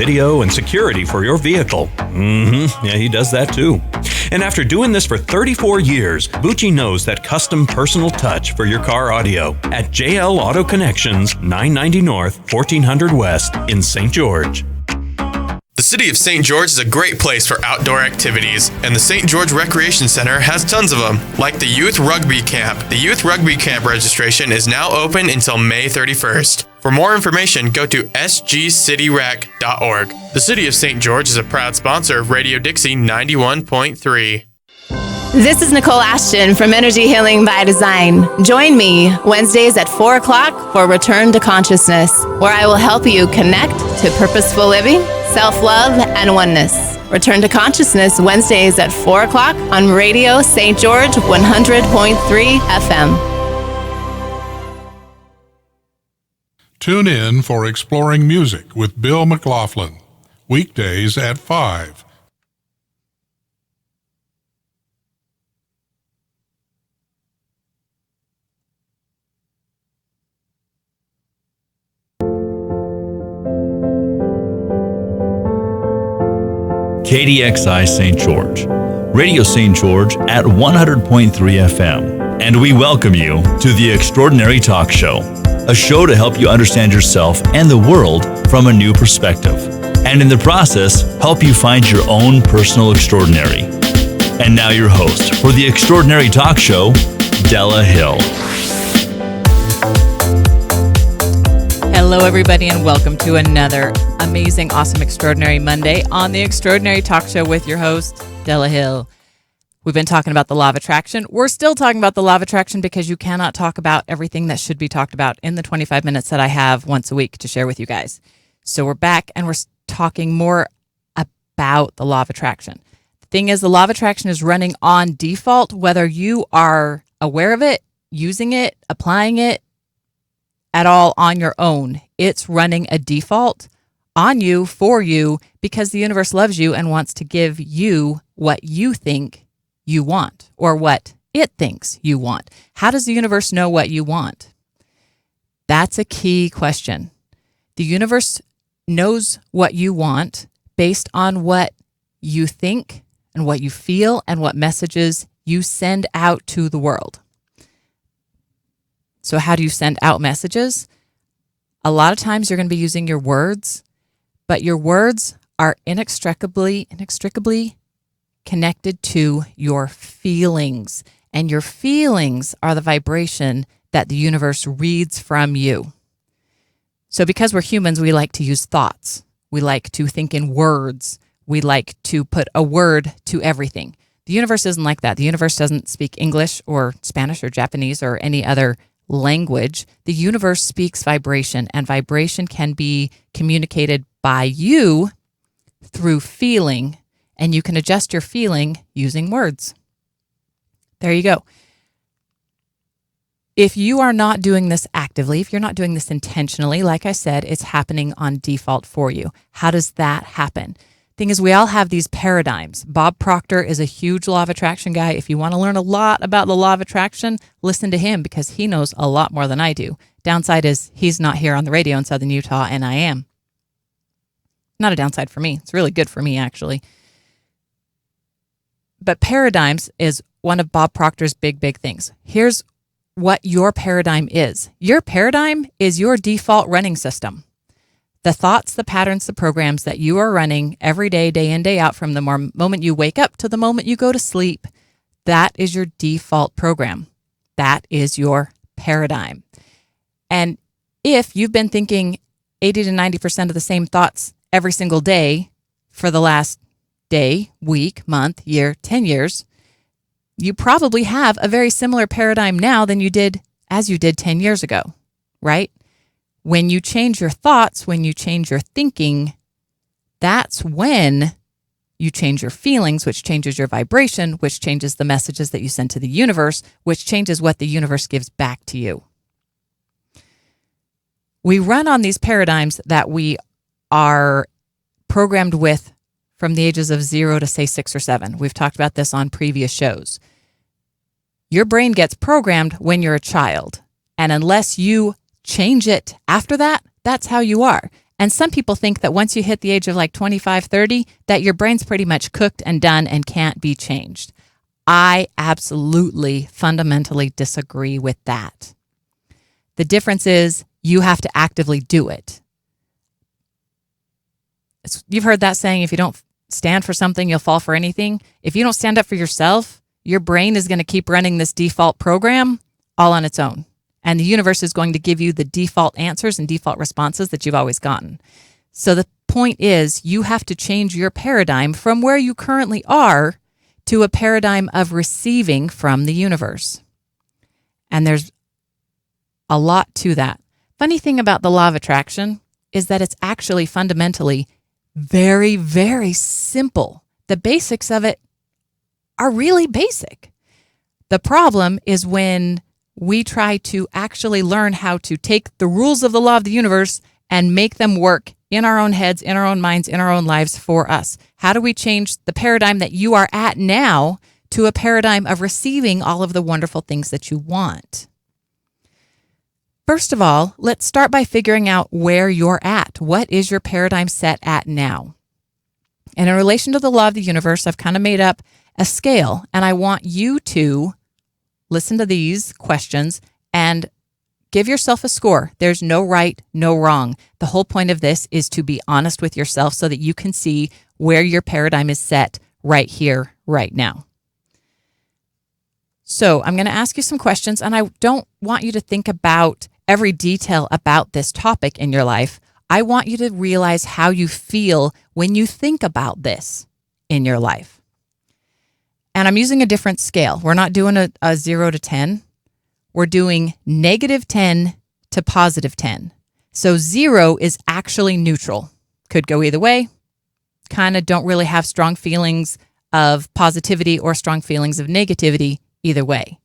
video, and security for your vehicle. Yeah, he does that too. And after doing this for 34 years, Bucci knows that custom personal touch for your car audio at JL Auto Connections, 990 North, 1400 West in St. George. The City of St. George is a great place for outdoor activities, and the St. George Recreation Center has tons of them, like the Youth Rugby Camp. The Youth Rugby Camp registration is now open until May 31st. For more information, go to sgcityrec.org. The City of St. George is a proud sponsor of Radio Dixie 91.3. This is Nicole Ashton from Energy Healing by Design. Join me Wednesdays at 4 o'clock for Return to Consciousness, where I will help you connect to purposeful living, self-love, and oneness. Return to Consciousness Wednesdays at 4 o'clock on Radio St. George 100.3 FM. Tune in for Exploring Music with Bill McLaughlin, weekdays at 5. KDXI St. George, Radio St. George at 100.3 FM. And we welcome you to The Extraordinary Talk Show, a show to help you understand yourself and the world from a new perspective, and in the process, help you find your own personal extraordinary. And now your host for The Extraordinary Talk Show, Della Hill. Hello, everybody, and welcome to another amazing, awesome, extraordinary Monday on the Extraordinary Talk Show with your host, Della Hill. We've been talking about the law of attraction. We're still talking about the law of attraction because you cannot talk about everything that should be talked about in the 25 minutes that I have once a week to share with you guys. So we're back and we're talking more about the law of attraction. The thing is, the law of attraction is running on default, whether you are aware of it, using it, applying it, at all on your own. It's running a default on you, for you, because the universe loves you and wants to give you what you think you want, or what it thinks you want. How does the universe know what you want? That's a key question. The universe knows what you want based on what you think and what you feel and what messages you send out to the world. So how do you send out messages? A lot of times you're going to be using your words, but your words are inextricably connected to your feelings. And your feelings are the vibration that the universe reads from you. So because we're humans, we like to use thoughts. We like to think in words. We like to put a word to everything. The universe isn't like that. The universe doesn't speak English or Spanish or Japanese or any other language. The universe speaks vibration, and vibration can be communicated by you through feeling, and you can adjust your feeling using words. There you go. If you are not doing this actively, if you're not doing this intentionally, like I said, it's happening on default for you. How does that happen? Thing is, we all have these paradigms. Bob Proctor is a huge law of attraction guy. If you want to learn a lot about the law of attraction, listen to him because he knows a lot more than I do. Downside is he's not here on the radio in Southern Utah, and I am. Not a downside for me. It's really good for me, actually. But paradigms is one of Bob Proctor's big things. Here's what your paradigm is. Your paradigm is your default running system. The thoughts, the patterns, the programs that you are running every day, day in, day out, from the moment you wake up to the moment you go to sleep, that is your default program. That is your paradigm. And if you've been thinking 80 to 90% of the same thoughts every single day for the last day, week, month, year, 10 years, you probably have a very similar paradigm now than you did 10 years ago, right? When you change your thoughts, when you change your thinking, that's when you change your feelings, which changes your vibration, which changes the messages that you send to the universe, which changes what the universe gives back to you. We run on these paradigms that we are programmed with from the ages of 0 to say 6 or 7. We've talked about this on previous shows. Your brain gets programmed when you're a child, and unless you change it after that, that's how you are. And some people think that once you hit the age of like 25, 30, that your brain's pretty much cooked and done and can't be changed. I absolutely fundamentally disagree with that. The difference is you have to actively do it. You've heard that saying, if you don't stand for something, you'll fall for anything. If you don't stand up for yourself, your brain is going to keep running this default program all on its own. And the universe is going to give you the default answers and default responses that you've always gotten. So the point is, you have to change your paradigm from where you currently are to a paradigm of receiving from the universe. And there's a lot to that. Funny thing about the law of attraction is that it's actually fundamentally very, very simple. The basics of it are really basic. The problem is when we try to actually learn how to take the rules of the law of the universe and make them work in our own heads, in our own minds, in our own lives for us. How do we change the paradigm that you are at now to a paradigm of receiving all of the wonderful things that you want? First of all, let's start by figuring out where you're at. What is your paradigm set at now? And in relation to the law of the universe, I've kind of made up a scale, and I want you to listen to these questions and give yourself a score. There's no right, no wrong. The whole point of this is to be honest with yourself so that you can see where your paradigm is set right here, right now. So I'm going to ask you some questions, and I don't want you to think about every detail about this topic in your life. I want you to realize how you feel when you think about this in your life. And I'm using a different scale. We're not doing a 0 to 10. We're doing -10 to +10. So 0 is actually neutral. Could go either way. Kind of don't really have strong feelings of positivity or strong feelings of negativity either way.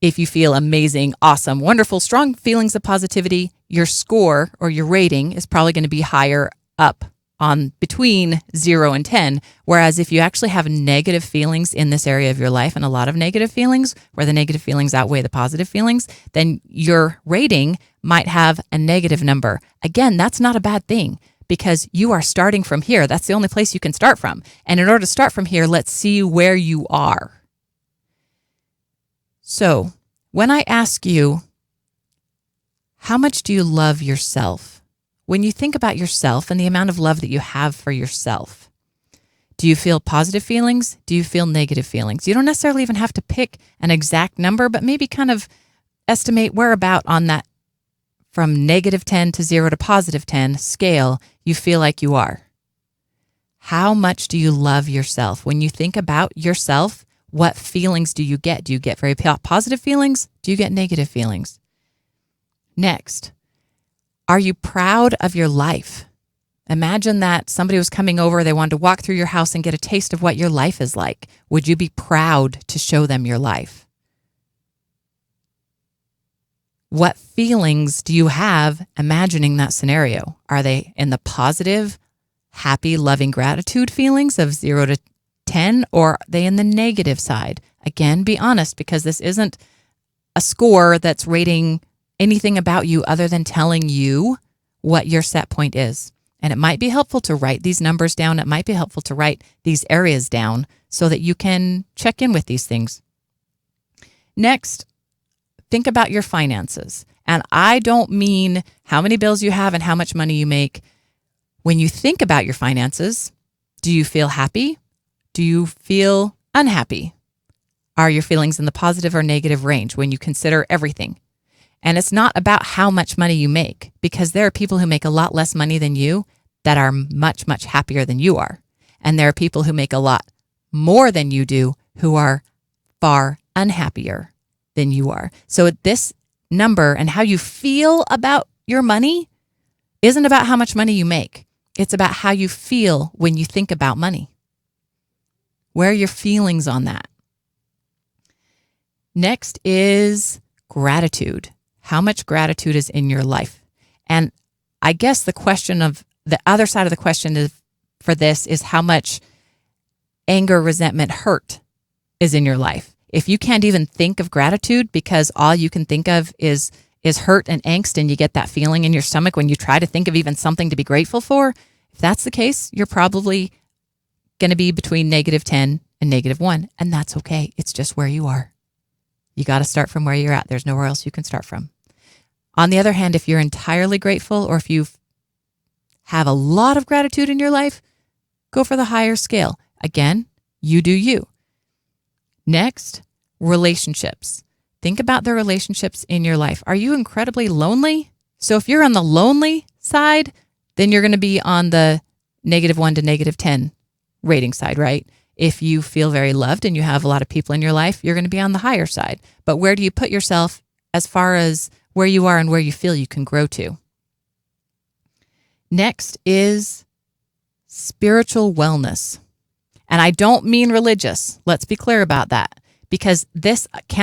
If you feel amazing, awesome, wonderful, strong feelings of positivity, your score or your rating is probably going to be higher up on between 0 and 10. Whereas if you actually have negative feelings in this area of your life, and a lot of negative feelings, where the negative feelings outweigh the positive feelings, then your rating might have a negative number. Again, that's not a bad thing because you are starting from here. That's the only place you can start from. And in order to start from here, let's see where you are. So when I ask you, how much do you love yourself? When you think about yourself and the amount of love that you have for yourself, do you feel positive feelings? Do you feel negative feelings? You don't necessarily even have to pick an exact number, but maybe kind of estimate where about on that from -10 to 0 to +10 scale you feel like you are. How much do you love yourself? When you think about yourself, what feelings do you get? Do you get very positive feelings? Do you get negative feelings? Next, are you proud of your life? Imagine that somebody was coming over, they wanted to walk through your house and get a taste of what your life is like. Would you be proud to show them your life? What feelings do you have imagining that scenario? Are they in the positive, happy, loving gratitude feelings of 0 to 10, or are they in the negative side? Again, be honest, because this isn't a score that's rating anything about you other than telling you what your set point is. And it might be helpful to write these numbers down. It might be helpful to write these areas down so that you can check in with these things. Next, think about your finances. And I don't mean how many bills you have and how much money you make. When you think about your finances, do you feel happy? Do you feel unhappy? Are your feelings in the positive or negative range when you consider everything? And it's not about how much money you make, because there are people who make a lot less money than you that are much, much happier than you are. And there are people who make a lot more than you do who are far unhappier than you are. So this number and how you feel about your money isn't about how much money you make. It's about how you feel when you think about money. Where are your feelings on that? Next is gratitude. How much gratitude is in your life? And I guess the question of the other side of the question is, for this is how much anger, resentment, hurt is in your life. If you can't even think of gratitude because all you can think of is is hurt and angst and you get that feeling in your stomach when you try to think of even something to be grateful for, if that's the case, you're probably going to be between -10 and -1. And that's okay. It's just where you are. You got to start from where you're at. There's nowhere else you can start from. On the other hand, if you're entirely grateful or if you have a lot of gratitude in your life, go for the higher scale. Again, you do you. Next, relationships. Think about the relationships in your life. Are you incredibly lonely? So if you're on the lonely side, then you're going to be on the -1 to -10 rating side, right? If you feel very loved and you have a lot of people in your life, you're going to be on the higher side. But where do you put yourself as far as where you are and where you feel you can grow to? Next is spiritual wellness. And I don't mean religious. Let's be clear about that. Because this does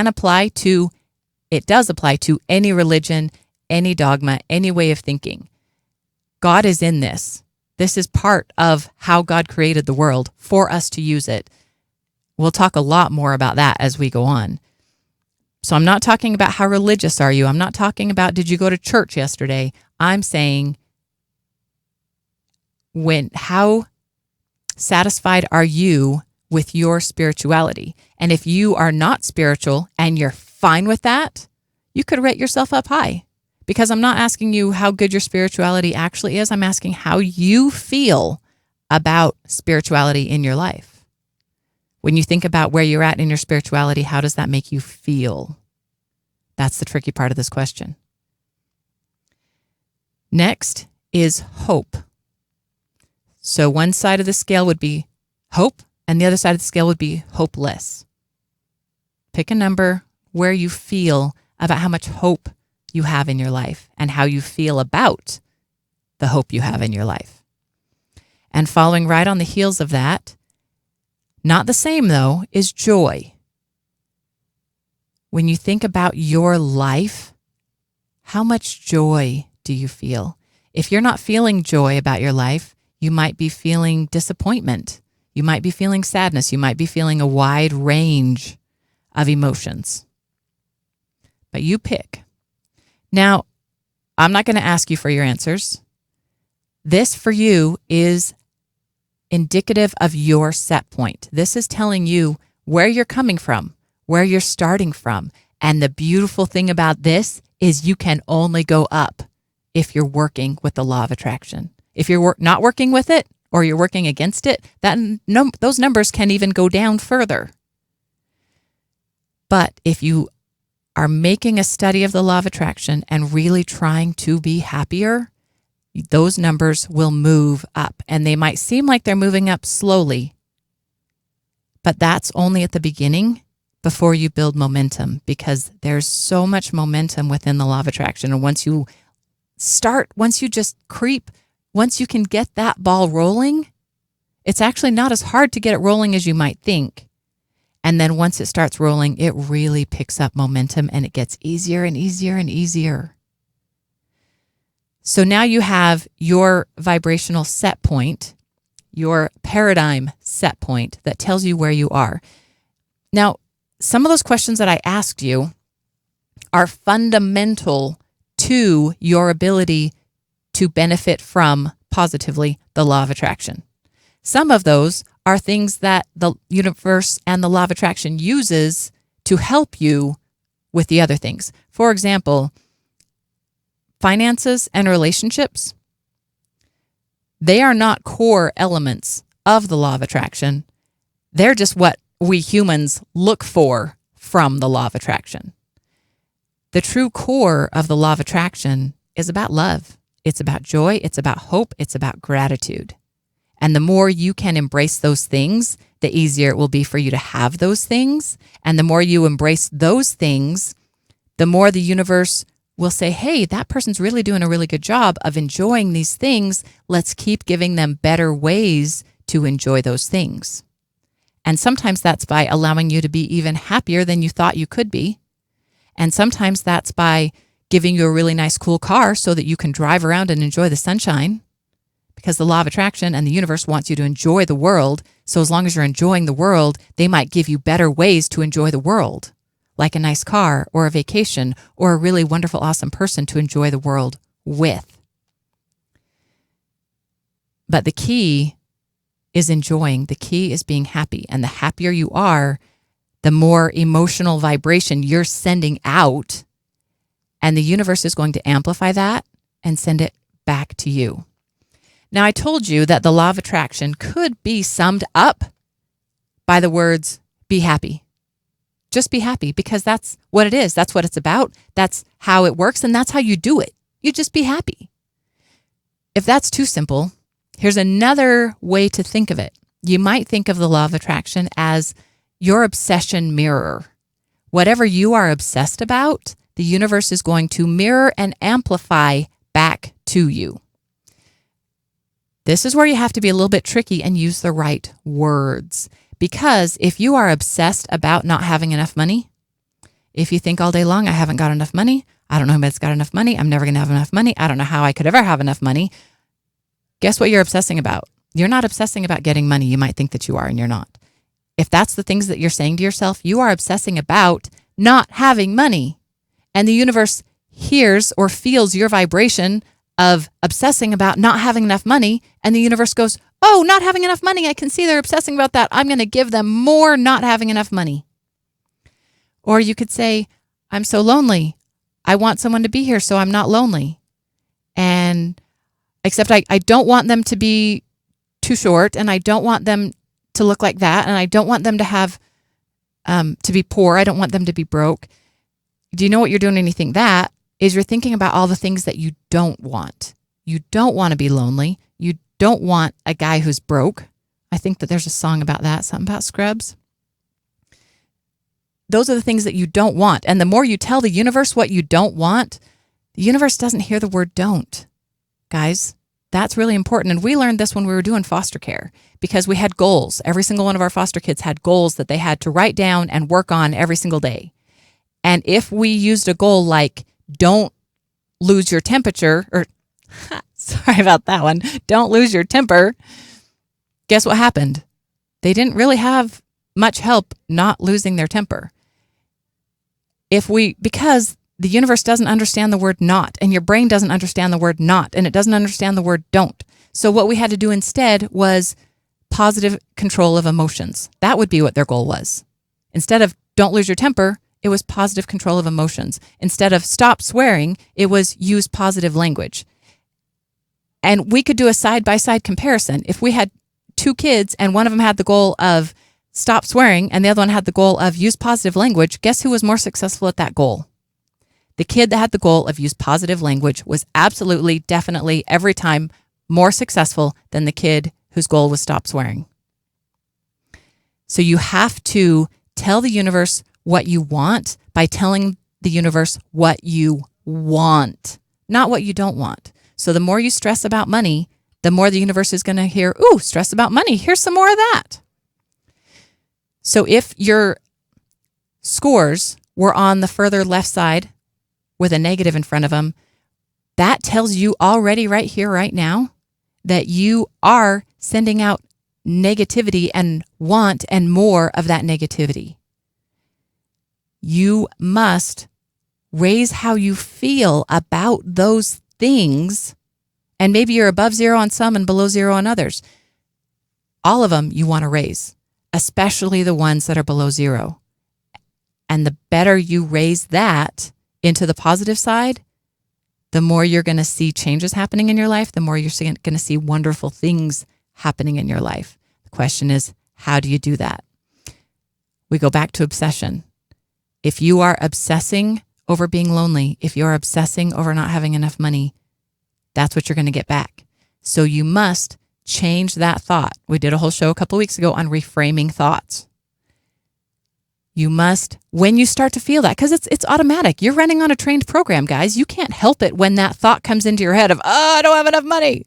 apply to any religion, any dogma, any way of thinking. God is in this. This is part of how God created the world for us to use it. We'll talk a lot more about that as we go on. So I'm not talking about how religious are you. I'm not talking about did you go to church yesterday. I'm saying how satisfied are you with your spirituality? And if you are not spiritual and you're fine with that, you could rate yourself up high. Because I'm not asking you how good your spirituality actually is. I'm asking how you feel about spirituality in your life. When you think about where you're at in your spirituality, how does that make you feel? That's the tricky part of this question. Next is hope. So one side of the scale would be hope, and the other side of the scale would be hopeless. Pick a number where you feel about how much hope you have in your life and how you feel about the hope you have in your life. And following right on the heels of that, not the same though, is joy. When you think about your life, how much joy do you feel? If you're not feeling joy about your life, you might be feeling disappointment. You might be feeling sadness. You might be feeling a wide range of emotions. But you pick. Now, I'm not going to ask you for your answers. This for you is indicative of your set point. This is telling you where you're coming from, where you're starting from. And the beautiful thing about this is you can only go up if you're working with the law of attraction. If you're not working with it or you're working against it, those numbers can even go down further. But if you are making a study of the law of attraction and really trying to be happier, those numbers will move up. And they might seem like they're moving up slowly, but that's only at the beginning before you build momentum, because there's so much momentum within the law of attraction. And once you can get that ball rolling, it's actually not as hard to get it rolling as you might think. And then once it starts rolling, it really picks up momentum and it gets easier and easier and easier. So now you have your vibrational set point, your paradigm set point that tells you where you are. Now, some of those questions that I asked you are fundamental to your ability to benefit from positively the law of attraction. Some of those are things that the universe and the law of attraction uses to help you with the other things. For example, finances and relationships, they are not core elements of the law of attraction. They're just what we humans look for from the law of attraction. The true core of the law of attraction is about love. It's about joy. It's about hope. It's about gratitude. And the more you can embrace those things, the easier it will be for you to have those things. And the more you embrace those things, the more the universe will say, hey, that person's really doing a really good job of enjoying these things. Let's keep giving them better ways to enjoy those things. And sometimes that's by allowing you to be even happier than you thought you could be. And sometimes that's by giving you a really nice, cool car so that you can drive around and enjoy the sunshine. Because the law of attraction and the universe wants you to enjoy the world. So as long as you're enjoying the world, they might give you better ways to enjoy the world. like a nice car or a vacation or a really wonderful, awesome person to enjoy the world with. But the key is enjoying. The key is being happy. And the happier you are, the more emotional vibration you're sending out. And the universe is going to amplify that and send it back to you. Now, I told you that the law of attraction could be summed up by the words, be happy. Just be happy, because that's what it is. That's what it's about. That's how it works, and that's how you do it. You just be happy. If that's too simple, here's another way to think of it. You might think of the law of attraction as your obsession mirror. Whatever you are obsessed about, the universe is going to mirror and amplify back to you. This is where you have to be a little bit tricky and use the right words. Because if you are obsessed about not having enough money, if you think all day long, I haven't got enough money, I don't know who's got enough money, I'm never going to have enough money, I don't know how I could ever have enough money, guess what you're obsessing about? You're not obsessing about getting money. You might think that you are, and you're not. If that's the things that you're saying to yourself, you are obsessing about not having money. And the universe hears or feels your vibration of obsessing about not having enough money, and the universe goes, oh, not having enough money, I can see they're obsessing about that. I'm going to give them more not having enough money. Or you could say, I'm so lonely. I want someone to be here so I'm not lonely. And except I don't want them to be too short, and I don't want them to look like that, and I don't want them to have, to be poor. I don't want them to be broke. Do you know what you're doing when you think that? Is you're thinking about all the things that you don't want. You don't want to be lonely. You don't want a guy who's broke. I think that there's a song about that, something about Scrubs. Those are the things that you don't want. And the more you tell the universe what you don't want, the universe doesn't hear the word don't. Guys, that's really important. And we learned this when we were doing foster care, because we had goals. Every single one of our foster kids had goals that they had to write down and work on every single day. And if we used a goal like, don't lose your temperature, or sorry about that one, don't lose your temper, guess what happened? They didn't really have much help not losing their temper. Because the universe doesn't understand the word not, and your brain doesn't understand the word not, and it doesn't understand the word don't. So what we had to do instead was positive control of emotions. That would be what their goal was. Instead of don't lose your temper, it was positive control of emotions. Instead of stop swearing, it was use positive language. And we could do a side-by-side comparison. If we had two kids and one of them had the goal of stop swearing and the other one had the goal of use positive language, guess who was more successful at that goal? The kid that had the goal of use positive language was absolutely, definitely, every time more successful than the kid whose goal was stop swearing. So you have to tell the universe what you want by telling the universe what you want, not what you don't want. So the more you stress about money, the more the universe is going to hear, ooh, stress about money. Here's some more of that. So if your scores were on the further left side with a negative in front of them, that tells you already right here, right now, that you are sending out negativity and want and more of that negativity. You must raise how you feel about those things. And maybe you're above zero on some and below zero on others. All of them you want to raise, especially the ones that are below zero. And the better you raise that into the positive side, the more you're going to see changes happening in your life, the more you're going to see wonderful things happening in your life. The question is, how do you do that? We go back to obsession. If you are obsessing over being lonely, if you're obsessing over not having enough money, that's what you're going to get back. So you must change that thought. We did a whole show a couple of weeks ago on reframing thoughts. You must, when you start to feel that, because it's automatic. You're running on a trained program, guys. You can't help it when that thought comes into your head of, oh, I don't have enough money.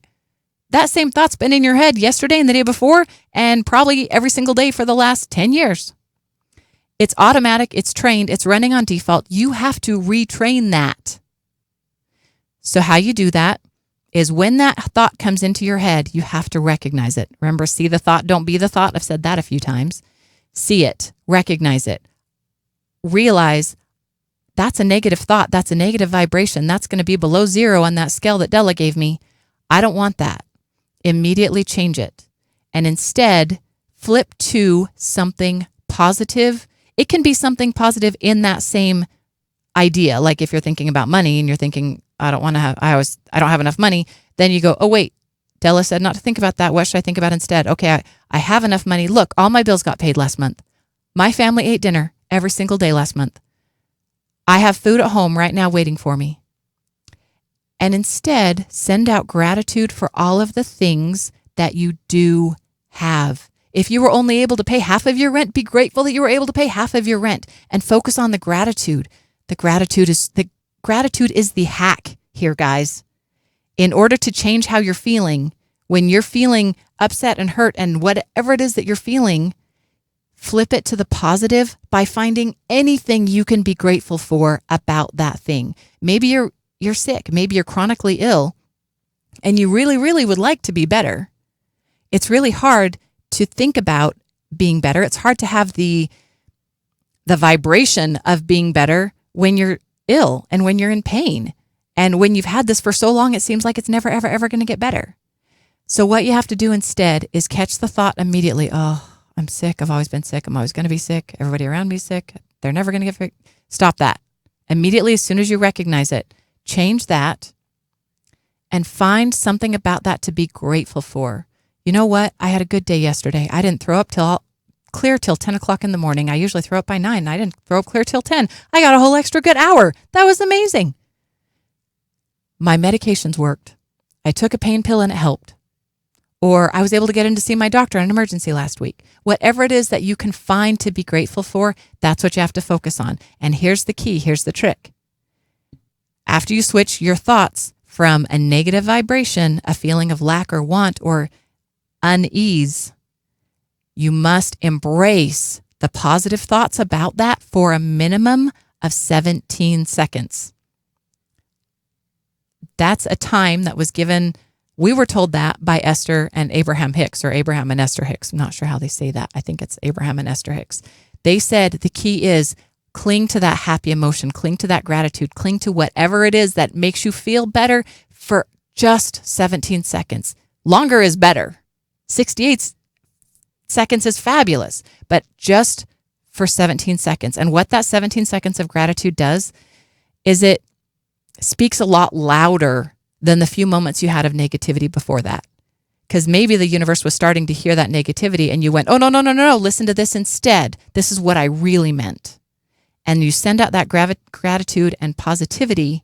That same thought's been in your head yesterday and the day before, and probably every single day for the last 10 years. It's automatic, it's trained, it's running on default. You have to retrain that. So how you do that is when that thought comes into your head, you have to recognize it. Remember, see the thought, don't be the thought. I've said that a few times. See it, recognize it. realize that's a negative thought. That's a negative vibration. That's going to be below 0 on that scale that Della gave me. I don't want that. Immediately change it. And instead, flip to something positive. It can be something positive in that same idea. Like if you're thinking about money and you're thinking, I don't have enough money. Then you go, oh, wait, Della said not to think about that. What should I think about instead? Okay, I have enough money. Look, all my bills got paid last month. My family ate dinner every single day last month. I have food at home right now waiting for me. And instead, send out gratitude for all of the things that you do have. If you were only able to pay half of your rent, be grateful that you were able to pay half of your rent and focus on the gratitude. The gratitude is the hack here, guys. In order to change how you're feeling, when you're feeling upset and hurt and whatever it is that you're feeling, flip it to the positive by finding anything you can be grateful for about that thing. Maybe you're sick. Maybe you're chronically ill and you really, really would like to be better. It's really hard to think about being better. It's hard to have the vibration of being better when you're ill and when you're in pain. And when you've had this for so long, it seems like it's never, ever, ever going to get better. So what you have to do instead is catch the thought immediately. Oh, I'm sick. I've always been sick. I'm always going to be sick. Everybody around me is sick. They're never going to get fixed. Stop that. Immediately, as soon as you recognize it, change that and find something about that to be grateful for. You know what? I had a good day yesterday. I didn't throw up clear till 10 o'clock in the morning. I usually throw up by 9. I didn't throw up clear till 10. I got a whole extra good hour. That was amazing. My medications worked. I took a pain pill and it helped. Or I was able to get in to see my doctor on an emergency last week. Whatever it is that you can find to be grateful for, that's what you have to focus on. And here's the key. Here's the trick. After you switch your thoughts from a negative vibration, a feeling of lack or want or unease, you must embrace the positive thoughts about that for a minimum of 17 seconds. That's a time that was given. We were told that by Esther and Abraham Hicks, or Abraham and Esther Hicks. I'm not sure how they say that. I think it's Abraham and Esther Hicks. They said the key is cling to that happy emotion, cling to that gratitude, cling to whatever it is that makes you feel better for just 17 seconds. Longer is better. 68 seconds is fabulous, but just for 17 seconds. And what that 17 seconds of gratitude does is it speaks a lot louder than the few moments you had of negativity before that. Because maybe the universe was starting to hear that negativity and you went, oh, no, listen to this instead. This is what I really meant. And you send out that gratitude and positivity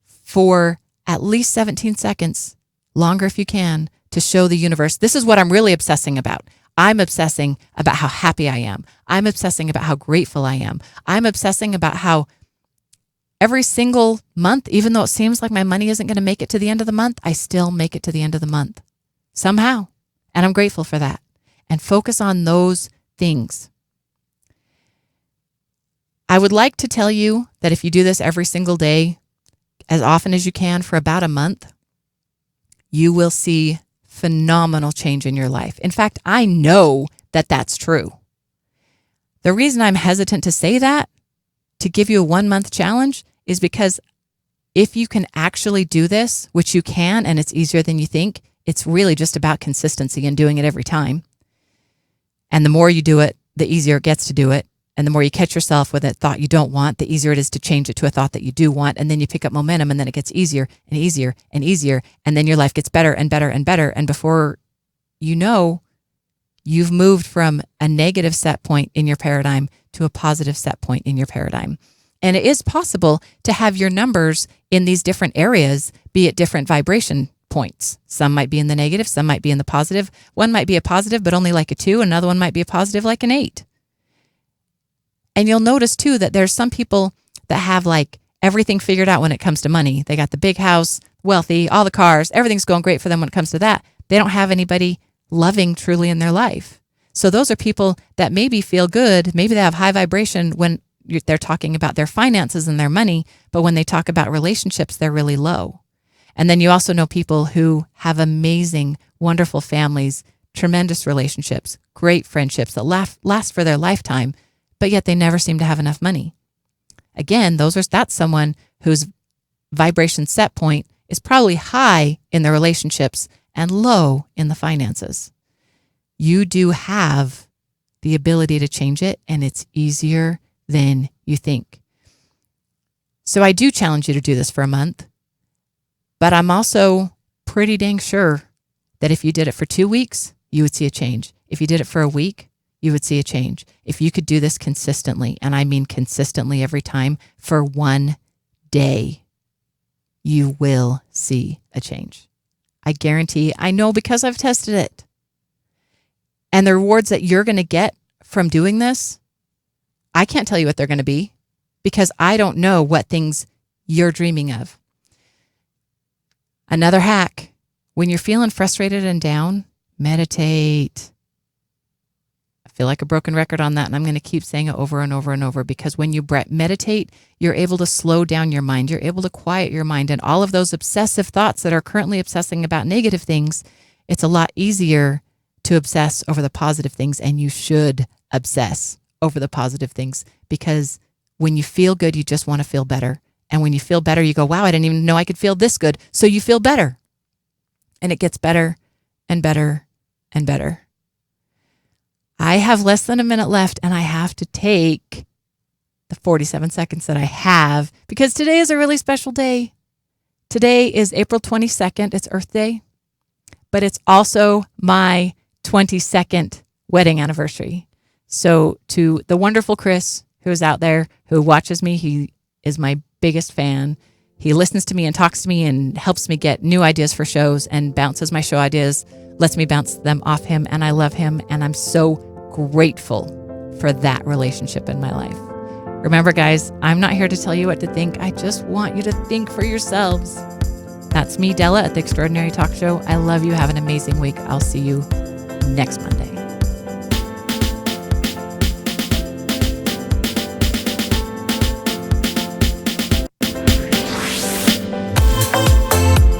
for at least 17 seconds, longer if you can, to show the universe, this is what I'm really obsessing about. I'm obsessing about how happy I am. I'm obsessing about how grateful I am. I'm obsessing about how every single month, even though it seems like my money isn't going to make it to the end of the month, I still make it to the end of the month somehow. And I'm grateful for that. And focus on those things. I would like to tell you that if you do this every single day, as often as you can for about a month, you will see phenomenal change in your life. In fact, I know that that's true. The reason I'm hesitant to say that, to give you a 1-month challenge, is because if you can actually do this, which you can, and it's easier than you think, it's really just about consistency and doing it every time. And the more you do it, the easier it gets to do it. And the more you catch yourself with a thought you don't want, the easier it is to change it to a thought that you do want. And then you pick up momentum, and then it gets easier and easier and easier. And then your life gets better and better and better. And before you know, you've moved from a negative set point in your paradigm to a positive set point in your paradigm. And it is possible to have your numbers in these different areas be at different vibration points. Some might be in the negative, some might be in the positive. One might be a positive, but only like a 2. Another one might be a positive like an 8. And you'll notice too that there's some people that have like everything figured out when it comes to money. They got the big house, wealthy, all the cars, everything's going great for them when it comes to that. They don't have anybody loving truly in their life. So those are people that maybe feel good. Maybe they have high vibration when they're talking about their finances and their money, but when they talk about relationships, they're really low. And then you also know people who have amazing, wonderful families, tremendous relationships, great friendships that last for their lifetime, but yet they never seem to have enough money. Again, that's someone whose vibration set point is probably high in their relationships and low in the finances. You do have the ability to change it, and it's easier than you think. So I do challenge you to do this for a month, but I'm also pretty dang sure that if you did it for 2 weeks, you would see a change. If you did it for a week, you would see a change. If you could do this consistently, and I mean consistently every time for 1 day, you will see a change. I guarantee, I know because I've tested it. And the rewards that you're going to get from doing this, I can't tell you what they're going to be because I don't know what things you're dreaming of. Another hack, when you're feeling frustrated and down, meditate. I feel like a broken record on that, and I'm going to keep saying it over and over and over because when you meditate, you're able to slow down your mind. You're able to quiet your mind, and all of those obsessive thoughts that are currently obsessing about negative things, it's a lot easier to obsess over the positive things, and you should obsess over the positive things because when you feel good, you just want to feel better. And when you feel better, you go, wow, I didn't even know I could feel this good. So you feel better. And it gets better and better and better. I have less than a minute left, and I have to take the 47 seconds that I have because today is a really special day. Today is April 22nd. It's Earth Day, but it's also my 22nd wedding anniversary. So to the wonderful Chris, who is out there, who watches me, he is my biggest fan. He listens to me and talks to me and helps me get new ideas for shows and bounces my show ideas, lets me bounce them off him, and I love him, and I'm so grateful for that relationship in my life. Remember, guys, I'm not here to tell you what to think. I just want you to think for yourselves. That's me, Della, at the Extraordinary Talk Show. I love you. Have an amazing week. I'll see you next Monday.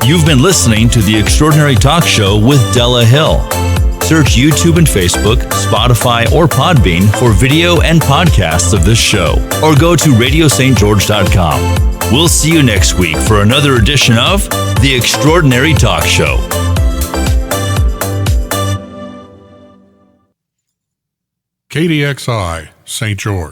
You've been listening to The Extraordinary Talk Show with Della Hill. Search YouTube and Facebook, Spotify, or Podbean for video and podcasts of this show, or go to radiostgeorge.com. We'll see you next week for another edition of The Extraordinary Talk Show. KDXI, St. George.